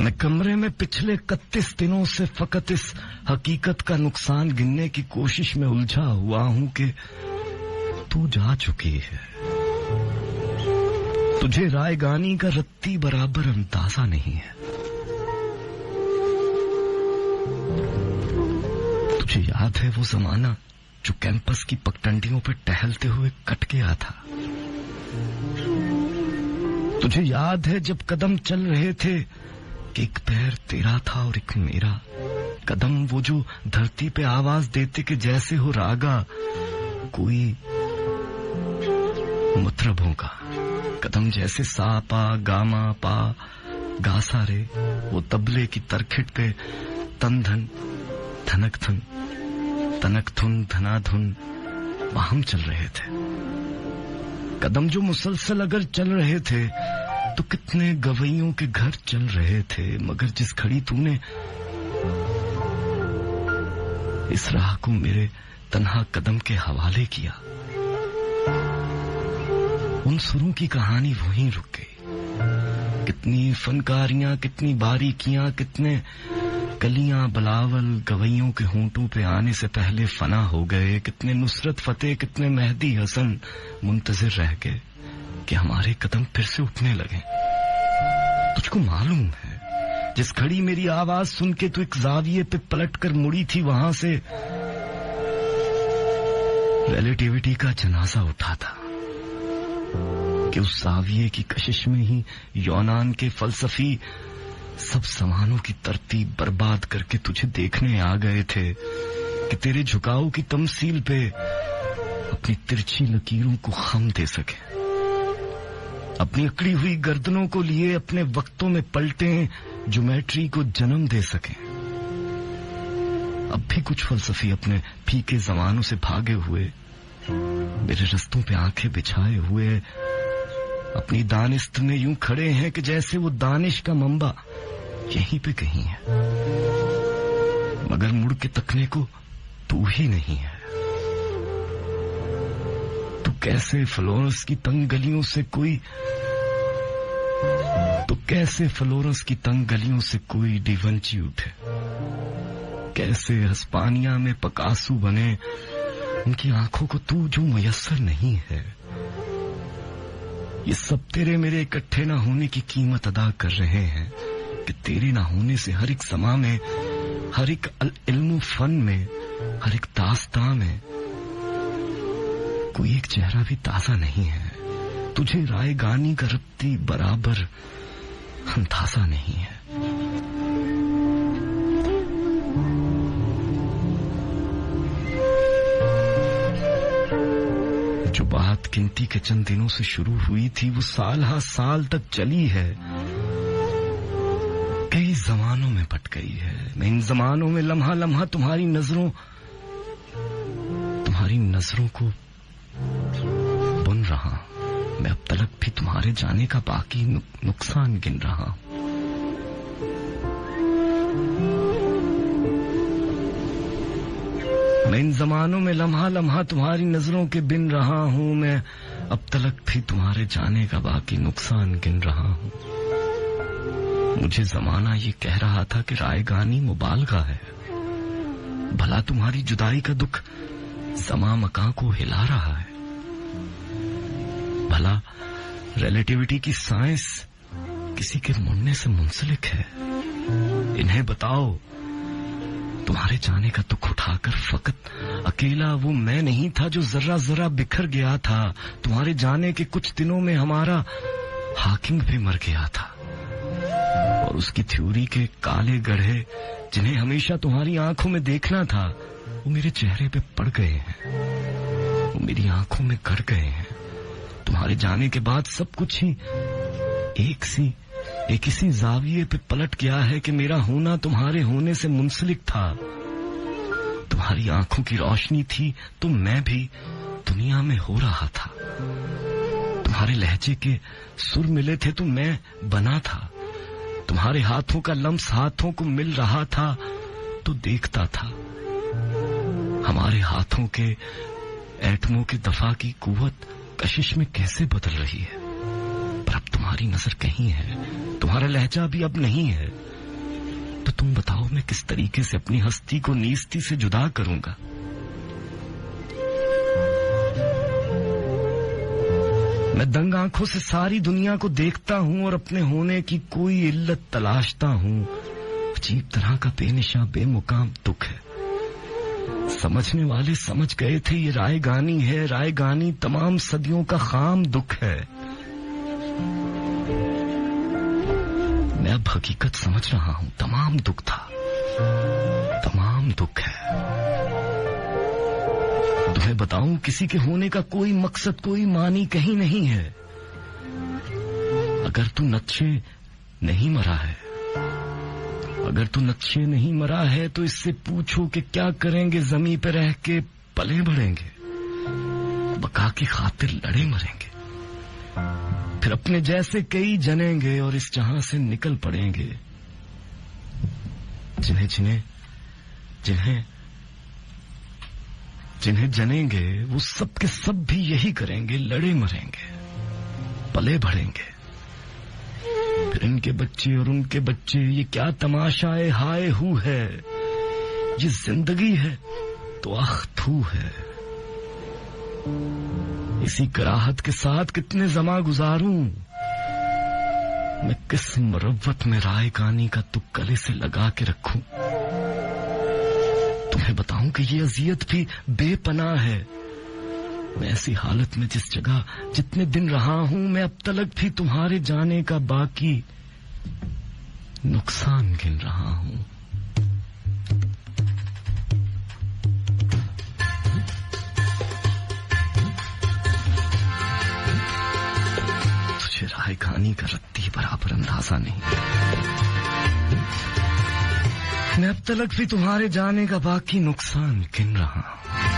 मैं कमरे में पिछले 31 दिनों से फकत इस हकीकत का नुकसान गिनने की कोशिश में उलझा हुआ हूं कि तू जा चुकी है। तुझे रायगानी का रत्ती बराबर अंदाजा नहीं है। तुझे याद है वो जमाना जो कैंपस की पगडंडियों पर टहलते हुए कट गया था? तुझे याद है जब कदम चल रहे थे कि एक पैर तेरा था और एक मेरा? कदम वो जो धरती पे आवाज देते कि जैसे हो रागा कोई मुतरबों का। कदम जैसे सा पा गामा पा गा सारे, वो तबले की तरखिट पे तन धन धनक धुन तनक धुन धनाधुन हम चल रहे थे। कदम जो मुसलसल अगर चल रहे थे तो कितने गवैयों के घर चल रहे थे, मगर जिस घड़ी तूने इस राह को मेरे तन्हा कदम के हवाले किया, उन सुरों की कहानी वहीं रुक गई। कितनी फनकारियां, कितनी बारीकियां, कितने कलियां बलावल गवैयों के होंठों पे आने से पहले फना हो गए। कितने नुसरत फतेह, कितने मेहदी हसन मुंतजिर रह गए कि हमारे कदम फिर से उठने लगे। तुझको मालूम है जिस घड़ी मेरी आवाज सुन के तू एक जाविये पे पलट कर मुड़ी थी, वहां से रिलेटिविटी का जनाजा उठा था कि उस जाविये की कशिश में ही यूनान के फलसफी सब समानों की तरतीब बर्बाद करके तुझे देखने आ गए थे कि तेरे झुकाव की तमसील पे अपनी तिरछी लकीरों को खम दे सके। अपनी अकड़ी हुई गर्दनों को लिए अपने वक्तों में पलटे ज्योमेट्री को जन्म दे सके। अब भी कुछ फलसफी अपने फीके जमानों से भागे हुए मेरे रस्तों पे आंखें बिछाए हुए अपनी दानिस्त में यूं खड़े हैं कि जैसे वो दानिश का मंबा यहीं पे कहीं है, मगर मुड़ के तकने को तू ही नहीं है। तो कैसे फ्लोरेंस की तंग गलियों से कोई डिवंची उठे? कैसे हस्पानिया में पकासू बने उनकी आंखों को तू जो मुयस्सर नहीं है? ये सब तेरे मेरे इकट्ठे ना होने की कीमत अदा कर रहे हैं कि तेरे ना होने से हर एक समा में, हर एक इल्म फन में, हर एक दास्तां में कोई एक चेहरा भी ताजा नहीं है। तुझे रायगानी का रत्ती बराबर अंदाजा नहीं है। जो बात गिनती के चंद दिनों से शुरू हुई थी वो साल हा साल तक चली है, कई जमानों में बट गई है। मैं इन जमानों में लम्हा लम्हा तुम्हारी नजरों को बुन रहा। मैं अब तलक भी तुम्हारे जाने का बाकी नुकसान गिन रहा हूं। मैं इन जमानों में लम्हा लम्हा तुम्हारी नजरों के बिन रहा हूं। मैं अब तलक भी तुम्हारे जाने का बाकी नुकसान गिन रहा हूं। मुझे जमाना ये कह रहा था कि रायगानी मुबालगा है। भला तुम्हारी जुदाई का दुख समा मकां को हिला रहा है? भला रिलेटिविटी की साइंस किसी के मुड़ने से मुंसलिक है? इन्हें बताओ, तुम्हारे जाने का दुख उठाकर फकत अकेला वो मैं नहीं था जो जरा जरा बिखर गया था। तुम्हारे जाने के कुछ दिनों में हमारा हाकिम भी मर गया था और उसकी थ्योरी के काले गढ़े जिन्हें हमेशा तुम्हारी आंखों में देखना था वो मेरे चेहरे पे पड़ गए हैं, वो मेरी आंखों में गड़ गए हैं। तुम्हारे जाने के बाद सब कुछ ही एक इसी जाविये पे पलट गया है कि मेरा होना तुम्हारे होने से मुंसलिक था। तुम्हारी आंखों की रोशनी थी तो मैं भी दुनिया में हो रहा था। तुम्हारे लहजे के सुर मिले थे तो मैं बना था। तुम्हारे हाथों का लम्स हाथों को मिल रहा था तो देखता था। हमारे हाथों के एटमों की दफा की कुव्वत कशिश में कैसे बदल रही है, पर अब तुम्हारी नजर कहीं है, तुम्हारा लहजा भी अब नहीं है, तो तुम बताओ मैं किस तरीके से अपनी हस्ती को नीस्ती से जुदा करूंगा? मैं दंग आंखों से सारी दुनिया को देखता हूं और अपने होने की कोई इल्लत तलाशता हूं। अजीब तरह का बेनिशा बेमुकाम दुख है। समझने वाले समझ गए थे ये रायगानी है, रायगानी तमाम सदियों का खाम दुख है। मैं अब हकीकत समझ रहा हूं, तमाम दुख था, तमाम दुख है। तुम्हें बताऊं, किसी के होने का कोई मकसद, कोई मानी कहीं नहीं है। अगर तू नक्शे नहीं मरा है, अगर तू नक्शे नहीं मरा है तो इससे पूछो कि क्या करेंगे जमीन पे रह के? पले बढ़ेंगे, बका की खातिर लड़े मरेंगे, फिर अपने जैसे कई जनेंगे और इस जहां से निकल पड़ेंगे। जिन्हें जिन्हें जिन्हें जिन्हें जनेंगे वो सब के सब भी यही करेंगे, लड़े मरेंगे, पले बढ़ेंगे। फिर इनके बच्चे और उनके बच्चे, ये क्या तमाशाए हाय हू है। ये जिंदगी है तो आख थू है। इसी कराहत के साथ कितने जमा गुजारूं मैं, किस मुरव्वत में रायगानी का तुक गले से लगा के रखूं। तुम्हें बताऊं कि ये अजियत भी बेपनाह है। मैं ऐसी हालत में जिस जगह जितने दिन रहा हूं, मैं अब तलक भी तुम्हारे जाने का बाकी नुकसान गिन रहा हूं। तुझे रायगानी का रत्ती बराबर अंदाजा नहीं। मैं अब तलक भी तुम्हारे जाने का बाकी नुकसान गिन रहा हूं।